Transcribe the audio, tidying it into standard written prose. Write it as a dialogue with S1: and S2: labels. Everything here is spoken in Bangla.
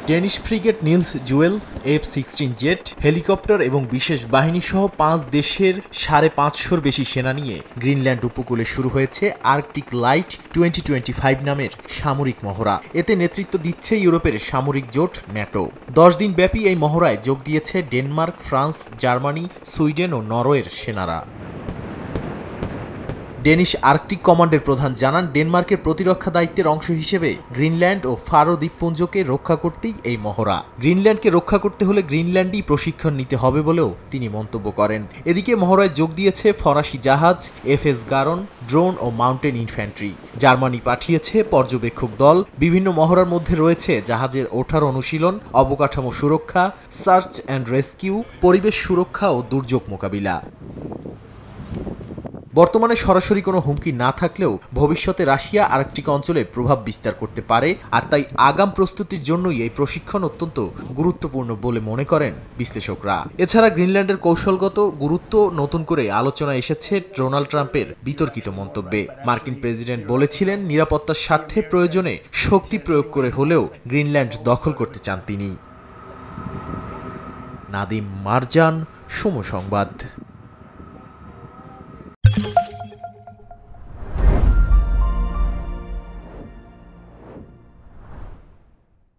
S1: Danish frigate Nils Jewel, F-16 jet, helicopter এবং বিশেষ বাহিনী সহ 5 দেশের 550-র বেশি সেনা নিয়ে গ্রিনল্যান্ড উপকূলে শুরু হয়েছে আর্কটিক লাইট 2025 নামের সামরিক মহড়া। এতে নেতৃত্ব দিচ্ছে ইউরোপের সামরিক জোট ন্যাটো। 10 দিন ব্যাপী এই মহড়ায় যোগ দিয়েছে ডেনমার্ক, ফ্রান্স, জার্মানি, সুইডেন ও নরওয়ের সেনারা। ডেনিশ আর্কটিক কমান্ডের প্রধান জানান, ডেনমার্কের প্রতিরক্ষা দায়িত্বের অংশ হিসেবে গ্রিনল্যান্ড ও ফারো দ্বীপপুঞ্জকে রক্ষা করতেই এই মহড়া। গ্রিনল্যান্ডকে রক্ষা করতে হলে গ্রিনল্যান্ডই প্রশিক্ষণ নিতে হবে বলেও তিনি মন্তব্য করেন। এদিকে মহড়ায় যোগ দিয়েছে ফরাসি জাহাজ, FS গারন, ড্রোন ও মাউন্টেন ইনফ্যান্ট্রি। জার্মানি পাঠিয়েছে পর্যবেক্ষক দল। বিভিন্ন মহড়ার মধ্যে রয়েছে জাহাজের ওঠার অনুশীলন, অবকাঠামো সুরক্ষা, সার্চ অ্যান্ড রেস্কিউ, পরিবেশ সুরক্ষা ও দুর্যোগ মোকাবিলা। বর্তমানে সরাসরি কোনো হুমকি না থাকলেও ভবিষ্যতে রাশিয়া আর্কটিক অঞ্চলে প্রভাব বিস্তার করতে পারে, আর তাই আগাম প্রস্তুতির জন্যই এই প্রশিক্ষণ অত্যন্ত গুরুত্বপূর্ণ বলে মনে করেন বিশ্লেষকরা। এছাড়া গ্রিনল্যান্ডের কৌশলগত গুরুত্ব নতুন করে আলোচনায় এসেছে ডোনাল্ড ট্রাম্পের বিতর্কিত মন্তব্যে। মার্কিন প্রেসিডেন্ট বলেছিলেন, নিরাপত্তার স্বার্থে প্রয়োজনে শক্তি প্রয়োগ করে হলেও গ্রিনল্যান্ড দখল করতে চান তিনি। নাদিম মারজান, সময় সংবাদ।